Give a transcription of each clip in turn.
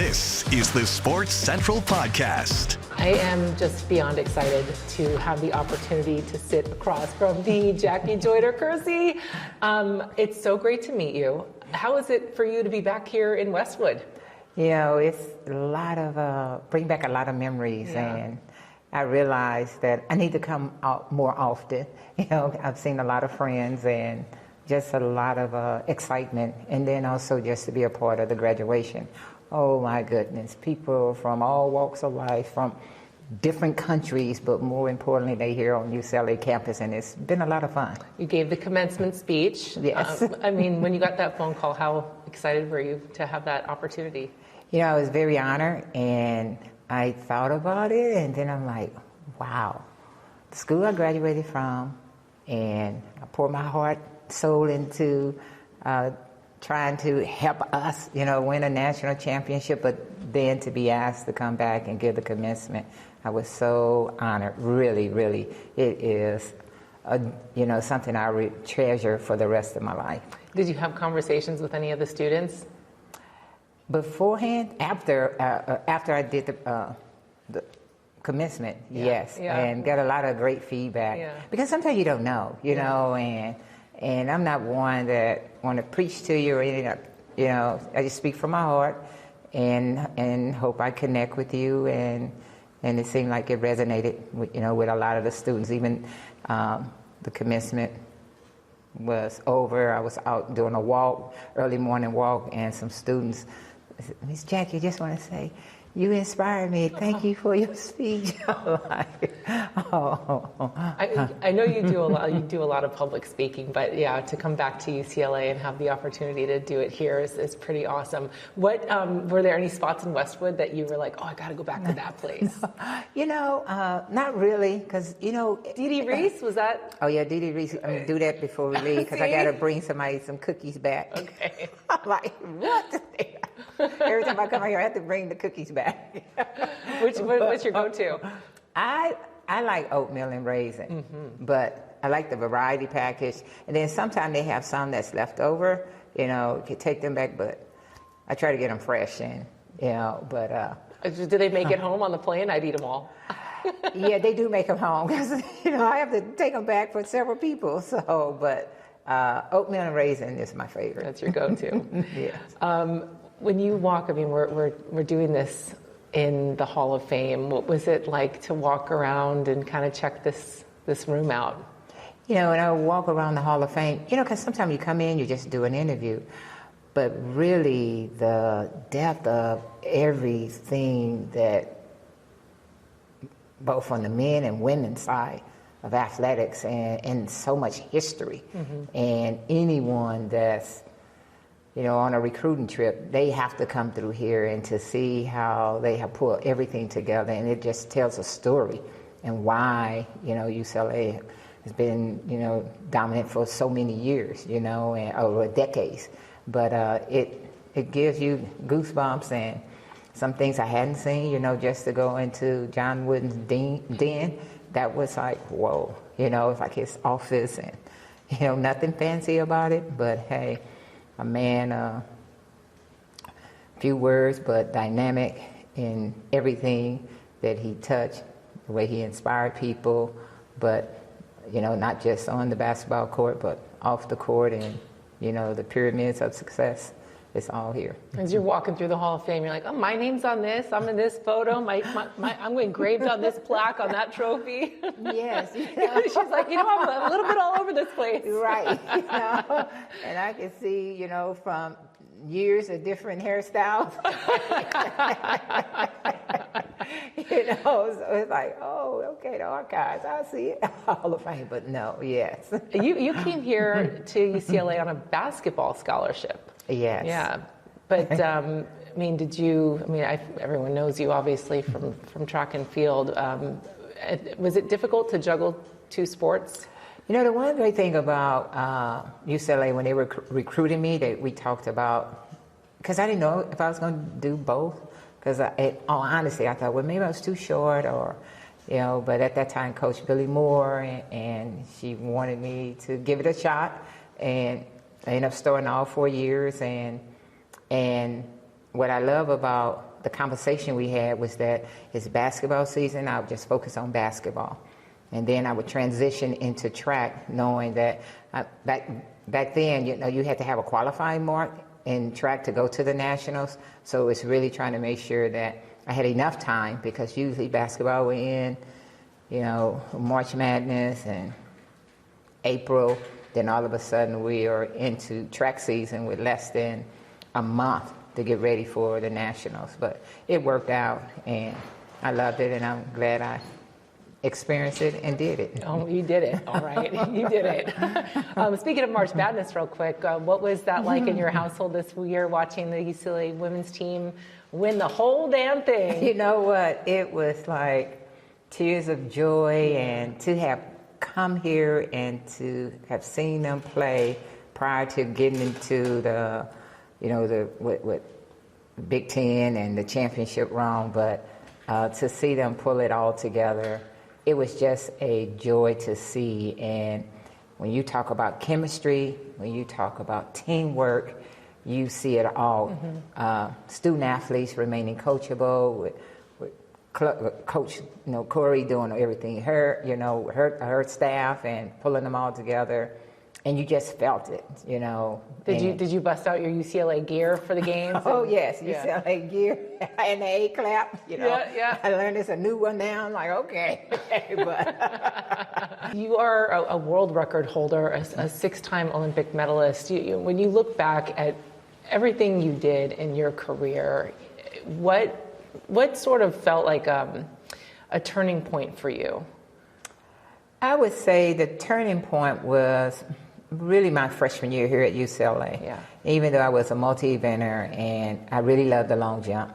This is the Sports Central Podcast. I am just beyond excited to have the opportunity to sit across from the Jackie Joyner-Kersee. It's so great to meet you. How is it for you to be back here in Westwood? You know, it's a lot of, bring back a lot of memories, and I realized that I need to come out more often. You know, I've seen a lot of friends and just a lot of excitement, and then also just to be a part of the graduation. Oh my goodness, people from all walks of life, from different countries, but more importantly, they're here on UCLA campus, and it's been a lot of fun. You gave the commencement speech. Yes. I mean, when you got that phone call, how excited were you to have that opportunity? You know, I was very honored, and I thought about it, and then I'm like, wow, the school I graduated from, and I poured my heart, soul into trying to help us, you know, win a national championship, but then to be asked to come back and give the commencement, I was so honored. Really, really, it is, you know, something I treasure for the rest of my life. Did you have conversations with any of the students? Beforehand, after I did the commencement, yes, and got a lot of great feedback. Because sometimes you don't know, you know, and I'm not one that want to preach to you or anything. You know, I just speak from my heart and hope I connect with you, and it seemed like it resonated with, you know, with a lot of the students. Even the commencement was over. I was out doing a walk, early morning walk, and some students said, Miss Jackie, I just want to say, you inspired me. Thank you for your speech. I know you do a lot. You do a lot of public speaking, but yeah, to come back to UCLA and have the opportunity to do it here is pretty awesome. What were there any spots in Westwood that you were like, oh, I got to go back to that place? You know, not really, because you know, Dee Dee Reese, was that? Oh yeah, Dee Dee Reese. I'm gonna do that before we leave because I got to bring somebody some cookies back. Okay. I'm like, what? Every time I come out here, I have to bring the cookies back. What's your go-to? I like oatmeal and raisin, but I like the variety package. And then sometimes they have some that's left over. You know, you can take them back, but I try to get them fresh and, you know, but... Do they make it home on the plane? I'd eat them all. Yeah, they do make them home because, you know, I have to take them back for several people. So, but oatmeal and raisin is my favorite. That's your go-to. Yes. When you walk, I mean, we're doing this in the Hall of Fame. What was it like to walk around and kind of check this room out? You know, when I walk around the Hall of Fame, you know, because sometimes you come in, you just do an interview, but really the depth of everything that, both on the men and women's side of athletics, and so much history, and anyone that's, you know, on a recruiting trip, they have to come through here and to see how they have put everything together, and it just tells a story and why, you know, UCLA has been, you know, dominant for so many years, you know, and over decades. But it gives you goosebumps, and some things I hadn't seen, you know, just to go into John Wooden's den, that was like, whoa, you know, it's like his office, and, you know, nothing fancy about it, but hey, a man, few words, but dynamic in everything that he touched, the way he inspired people, but, you know, not just on the basketball court, but off the court, and, you know, the pyramids of success, it's all here. As you're walking through the Hall of Fame, you're like, oh, my name's on this, I'm in this photo, I'm engraved on this plaque, on that trophy. Yes. You know. She's like, you know, I'm a little bit all over this place. Right. You know, and I can see, you know, from years of different hairstyles. You know, so it's like, oh, okay, the archives, I see it. Hall of Fame, but no, yes. You came here to UCLA on a basketball scholarship. Yes. Yeah, but I mean, everyone knows you obviously from track and field. Was it difficult to juggle two sports? You know, the one great thing about UCLA, when they were recruiting me, that we talked about, because I didn't know if I was going to do both, because honestly, I thought, well, maybe I was too short, or, you know, but at that time, Coach Billy Moore, and she wanted me to give it a shot, and I ended up starting all 4 years, and what I love about the conversation we had was that it's basketball season. I would just focus on basketball. And then I would transition into track, knowing that back then, you had to have a qualifying mark in track to go to the nationals. So it's really trying to make sure that I had enough time, because usually basketball we're in, March Madness and April. Then all of a sudden we are into track season with less than a month to get ready for the nationals. But it worked out, and I loved it, and I'm glad I experienced it and did it. Oh, you did it. All right. You did it. Speaking of March Madness real quick, what was that like in your household this year, watching the UCLA women's team win the whole damn thing? You know what? It was like tears of joy, and to have come here and to have seen them play prior to getting into the Big Ten and the championship run, but to see them pull it all together, it was just a joy to see. And when you talk about chemistry, when you talk about teamwork, you see it all. Student athletes remaining coachable, with Coach Corey doing everything, her staff, and pulling them all together. And you just felt it, Did you bust out your UCLA gear for the games? Oh, yes, UCLA gear and the A clap, Yeah. I learned there's a new one now. I'm like, okay. But you are a world record holder, a six-time Olympic medalist. When you look back at everything you did in your career, what sort of felt like a turning point for you? I would say the turning point was really my freshman year here at UCLA. Yeah. Even though I was a multi-eventer, and I really loved the long jump.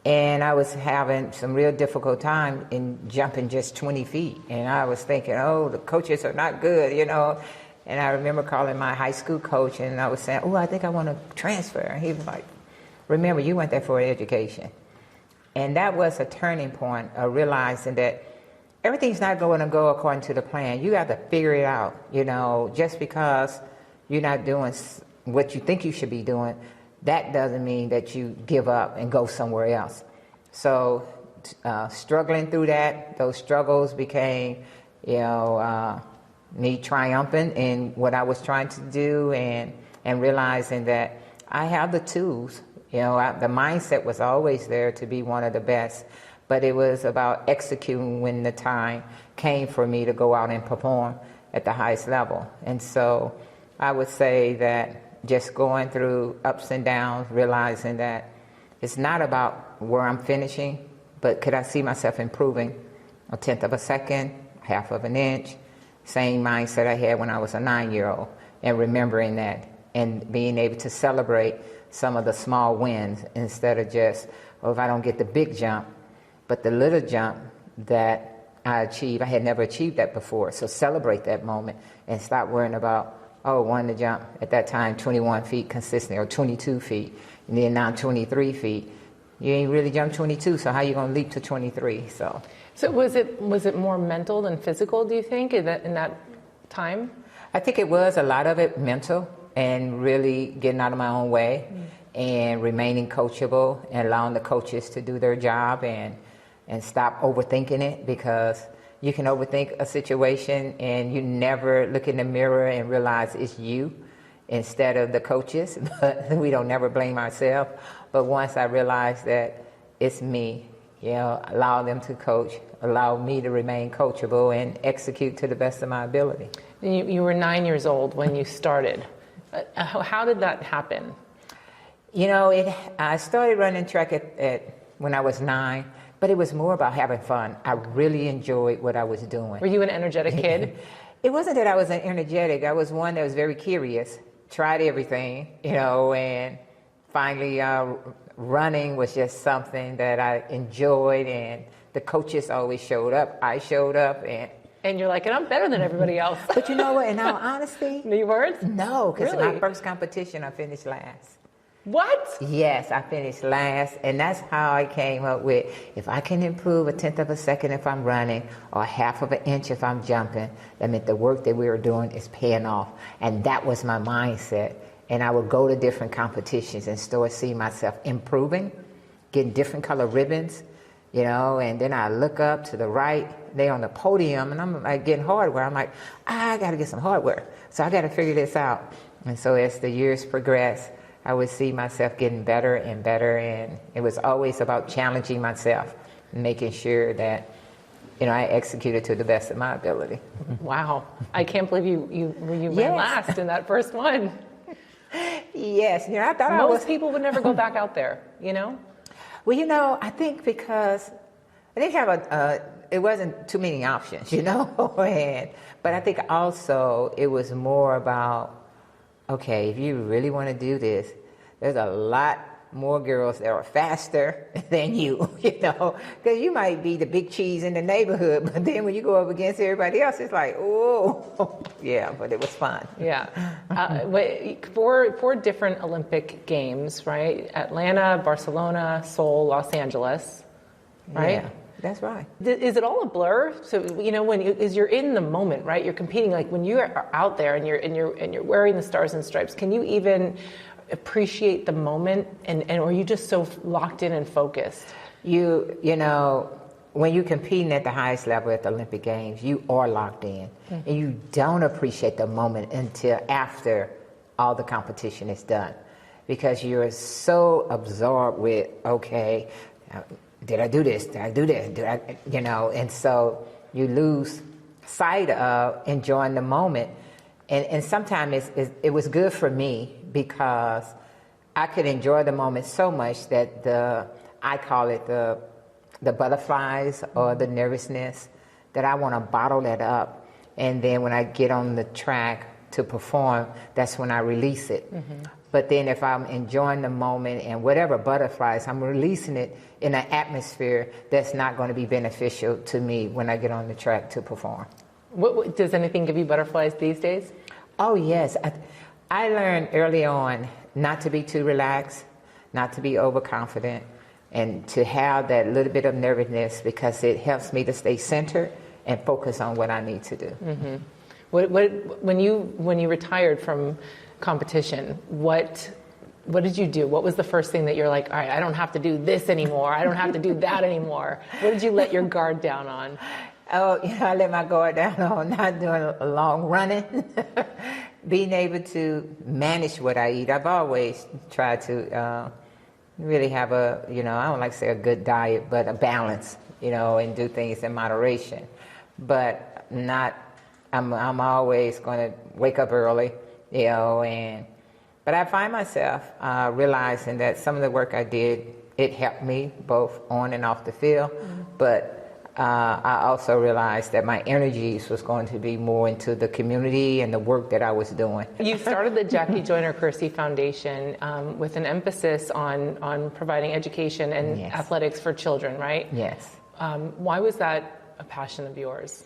And I was having some real difficult time in jumping just 20 feet. And I was thinking, the coaches are not good, And I remember calling my high school coach, and I was saying, I think I want to transfer. And he was like, remember, you went there for education. And that was a turning point of realizing that everything's not going to go according to the plan. You got to figure it out, just because you're not doing what you think you should be doing, that doesn't mean that you give up and go somewhere else. So struggling through that, those struggles became, me triumphant in what I was trying to do, and realizing that I have the tools. The mindset was always there to be one of the best. But it was about executing when the time came for me to go out and perform at the highest level. And so I would say that just going through ups and downs, realizing that it's not about where I'm finishing, but could I see myself improving a tenth of a second, half of an inch, same mindset I had when I was a 9-year-old, and remembering that and being able to celebrate some of the small wins instead of just, if I don't get the big jump, but the little jump that I achieved, I had never achieved that before. So celebrate that moment and stop worrying about, wanting to jump at that time 21 feet consistently, or 22 feet, and then now 23 feet. You ain't really jumped 22, so how you gonna leap to 23? So was it more mental than physical, do you think, in that time? I think it was a lot of it mental, and really getting out of my own way, and remaining coachable, and allowing the coaches to do their job, and stop overthinking it, because you can overthink a situation and you never look in the mirror and realize it's you instead of the coaches. But we don't never blame ourselves. But once I realized that it's me, allow them to coach, allow me to remain coachable and execute to the best of my ability. You were 9 years old when you started. How did that happen? I started running track when I was 9. But it was more about having fun. I really enjoyed what I was doing. Were you an energetic kid? It wasn't that I was energetic. I was one that was very curious, tried everything, and finally running was just something that I enjoyed, and the coaches always showed up. I showed up, and you're like, and I'm better than everybody else. But you know what, in all honesty? You weren't? No, because really? in my first competition, I finished last. What? Yes, I finished last, and that's how I came up with, if I can improve a tenth of a second if I'm running, or half of an inch if I'm jumping, that meant the work that we were doing is paying off. And that was my mindset. and I would go to different competitions and start seeing myself improving, getting different color ribbons, you know, and then I look up to the right, they on the podium, and I'm like getting hardware. I'm like, I got to get some hardware. So I got to figure this out. And so as the years progressed, I would see myself getting better and better, and it was always about challenging myself, making sure that, you know, I executed to the best of my ability. Wow. I can't believe you ran Yes. last in that first one. Yes, you know, I thought Most people would never go back out there, you know? Well, you know, I think because I didn't have it wasn't too many options, you know, but I think also it was more about, okay, if you really want to do this, there's a lot more girls that are faster than you, you know, because you might be the big cheese in the neighborhood, but then when you go up against everybody else, it's like, oh, yeah, but it was fun. Yeah. Four different Olympic Games, right? Atlanta, Barcelona, Seoul, Los Angeles, right? Yeah, that's right. Is it all a blur? So, you know, you're in the moment, right? You're competing, like when you are out there and you're wearing the stars and stripes, can you even appreciate the moment, and or are you just so locked in and focused? You know, when you're competing at the highest level at the Olympic Games, you are locked in, and you don't appreciate the moment until after all the competition is done, because you're so absorbed with, okay, did I do this? Did I do this? Did I, you know? And so you lose sight of enjoying the moment, and sometimes it was good for me, because I could enjoy the moment so much that I call it the butterflies or the nervousness, that I want to bottle that up. And then when I get on the track to perform, that's when I release it. Mm-hmm. But then if I'm enjoying the moment and whatever butterflies, I'm releasing it in an atmosphere that's not going to be beneficial to me when I get on the track to perform. Does anything give you butterflies these days? Oh, yes. I learned early on not to be too relaxed, not to be overconfident, and to have that little bit of nervousness, because it helps me to stay centered and focus on what I need to do. Mm-hmm. When you retired from competition, what did you do? What was the first thing that you're like, all right, I don't have to do this anymore. I don't have to do that anymore. What did you let your guard down on? Oh, yeah, I let my guard down on not doing a long running. Being able to manage what I eat. I've always tried to really have I don't like to say a good diet, but a balance, you know, and do things in moderation. But I'm always going to wake up early, you know, but I find myself realizing that some of the work I did, it helped me both on and off the field, but I also realized that my energies was going to be more into the community and the work that I was doing. You started the Jackie Joyner-Kersee Foundation with an emphasis on providing education and Yes. athletics for children, right? Yes. Why was that a passion of yours?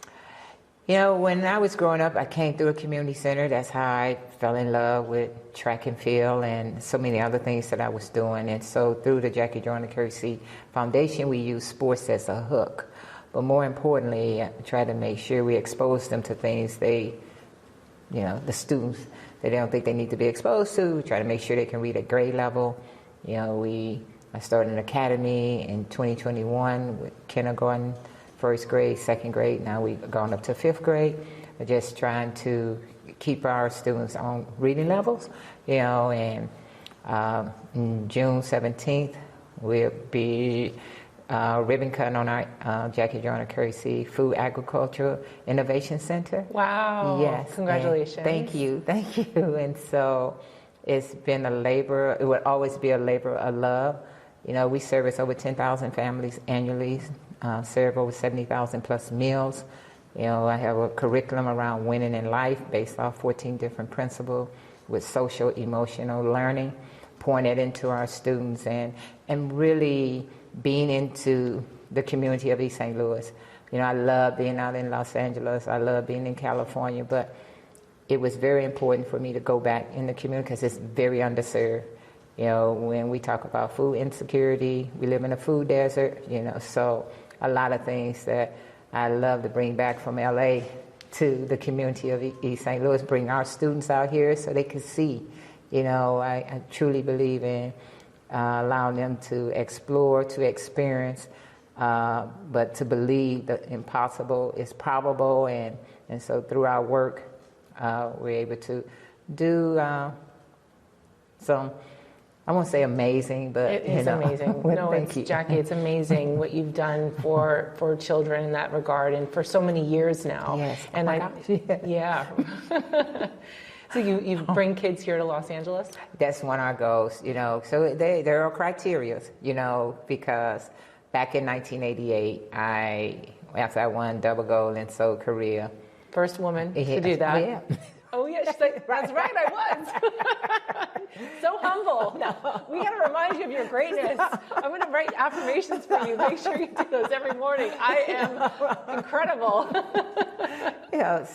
You know, when I was growing up, I came through a community center. That's how I fell in love with track and field and so many other things that I was doing. And so through the Jackie Joyner-Kersee Foundation, we use sports as a hook. But more importantly, I try to make sure we expose them to things the students, that they don't think they need to be exposed to. We try to make sure they can read at grade level. You know, I started an academy in 2021 with kindergarten, first grade, second grade. Now we've gone up to fifth grade. We're just trying to keep our students on reading levels, you know, and on June 17th, we'll be ribbon cutting on our Jackie Joyner-Kersee Food Agriculture Innovation Center. Wow. Yes. Congratulations. Thank you. And so it's been a labor, it would always be a labor of love. You know, we service over 10,000 families annually, serve over 70,000 plus meals. You know, I have a curriculum around winning in life based off 14 different principles with social, emotional learning, pouring it into our students and really being into the community of East St. Louis. You know, I love being out in Los Angeles. I love being in California, but it was very important for me to go back in the community because it's very underserved. You know, when we talk about food insecurity, we live in a food desert, you know, so a lot of things that I love to bring back from LA to the community of East St. Louis, bring our students out here so they can see, I truly believe in allowing them to explore, to experience, but to believe the impossible is probable. And so through our work, we're able to do some, I won't say amazing, but it is amazing. No, thank you. Jackie, it's amazing what you've done for children in that regard, and for so many years now. Yes. And Yeah. So you bring kids here to Los Angeles? That's one of our goals, So there are criteria, because back in 1988, after I won double gold in Seoul, Korea. First woman to do that. Yeah. Oh, yeah, she's like, that's right, I was. So humble. No. We got to remind you of your greatness. I'm going to write affirmations for you. Make sure you do those every morning. I am incredible.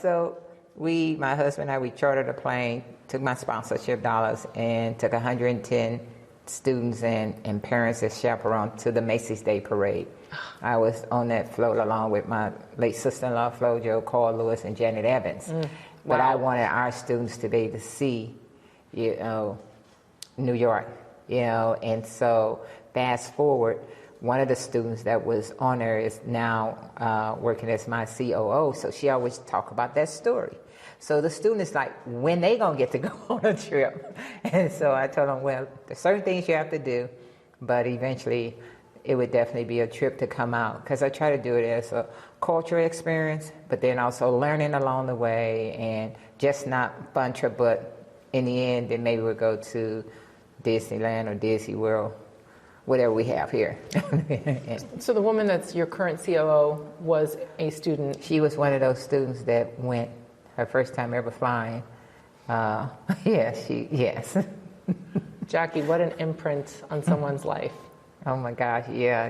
So my husband and I, we chartered a plane, took my sponsorship dollars, and took 110 students and parents as chaperones to the Macy's Day Parade. I was on that float along with my late sister-in-law, Flo-Jo, Carl Lewis, and Janet Evans. But I wanted our students to be able to see, New York, and so fast forward, one of the students that was on there is now working as my COO, so she always talk about that story. So the student is like, when they gonna get to go on a trip? And so I told them, well, there's certain things you have to do, but eventually it would definitely be a trip to come out, because I try to do it as a cultural experience, but then also learning along the way, and just not fun trip, but in the end, then maybe we'll go to Disneyland or Disney World, whatever we have here. So the woman that's your current COO was a student. She was one of those students that went her first time ever flying. Yes. Jackie, what an imprint on someone's life. Oh my gosh, yeah,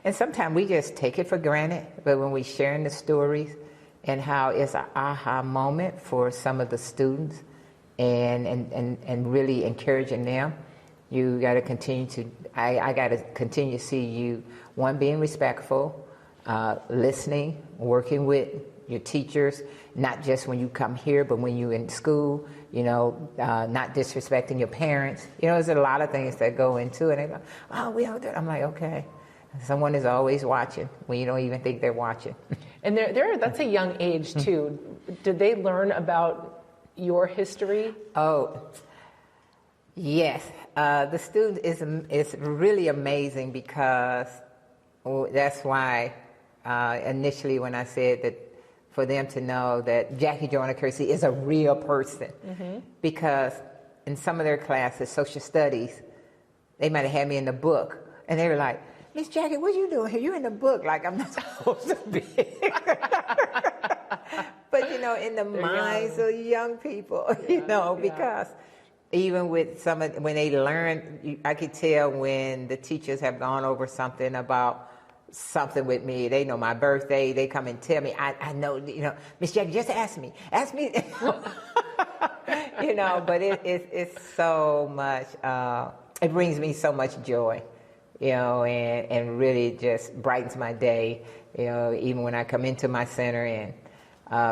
and sometimes we just take it for granted, but when we sharing the stories and how it's an aha moment for some of the students and really encouraging them, you got to continue to, I got to continue to see you, one, being respectful, listening, working with your teachers, not just when you come here, but when you're in school, not disrespecting your parents. There's a lot of things that go into it. And they go, oh, we all do it. I'm like, okay. Someone is always watching when you don't even think they're watching. And that's a young age, too. Did they learn about your history? Oh, yes. The student is really amazing, because that's why initially when I said that, for them to know that Jackie Joyner-Kersee is a real person. Because in some of their classes, social studies, they might have had me in the book, and they were like, Miss Jackie, what are you doing here? You're in the book, like I'm not supposed to be. But in the minds of young people, because even with some of, when they learn, I could tell when the teachers have gone over something about something with me, they know my birthday, they come and tell me, I know, Miss Jackie, just ask me. But it's so much, it brings me so much joy, and really just brightens my day, even when I come into my center, and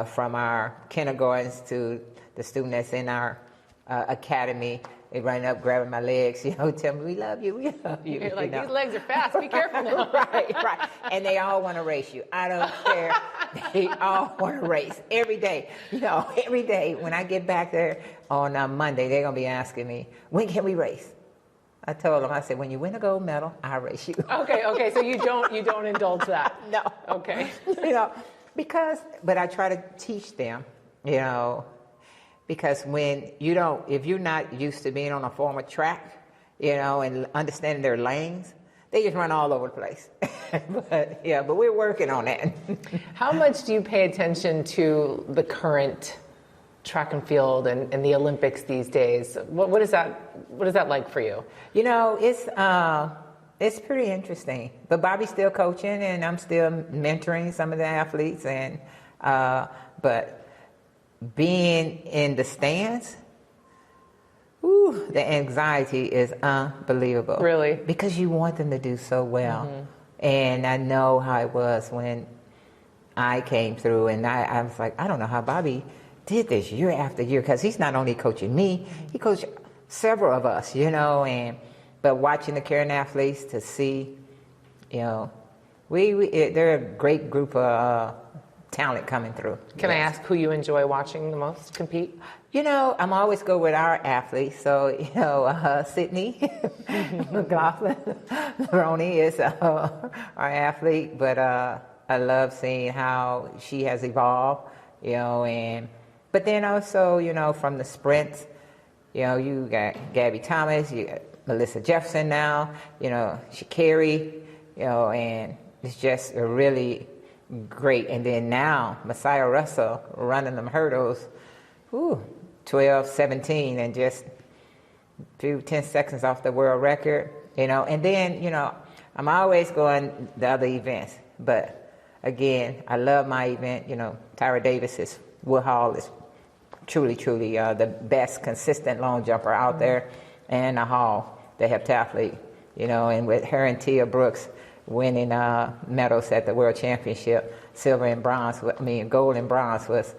from our kindergartens to the student that's in our academy, they run up, grabbing my legs, tell me, we love you, we love you. You're like, these legs are fast, be careful now. Right. And they all want to race you. I don't care. They all want to race every day. Every day when I get back there on Monday, they're going to be asking me, when can we race? I told them, I said, when you win a gold medal, I'll race you. Okay, so you don't indulge that. No. Okay. But I try to teach them, because if you're not used to being on a former track, and understanding their lanes, they just run all over the place. but we're working on that. How much do you pay attention to the current track and field and the Olympics these days? What is that like for you? It's pretty interesting. But Bobby's still coaching, and I'm still mentoring some of the athletes, and but being in the stands, the anxiety is unbelievable. Really? Because you want them to do so well. And I know how it was when I came through, and I was like, I don't know how Bobby did this year after year, because he's not only coaching me, he coached several of us, but watching the Karen athletes to see, they're a great group of talent coming through. Can I ask who you enjoy watching the most compete? I'm always go with our athletes. So, Sydney McLaughlin, Ronnie is our athlete, but I love seeing how she has evolved, but then also, from the sprints, you got Gabby Thomas, you got Melissa Jefferson now, Sha'Carri, and it's just a really great. And then now, Messiah Russell running them hurdles, 12, 17, and just 10 seconds off the world record, And then, I'm always going the other events. But again, I love my event. Tyra Davis's Woodhall is truly, truly the best consistent long jumper out there. And the Hall, the heptathlete, and with her and Tia Brooks winning medals at the World Championship, silver and bronze, gold and bronze was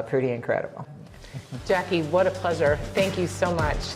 pretty incredible. Jackie, what a pleasure. Thank you so much.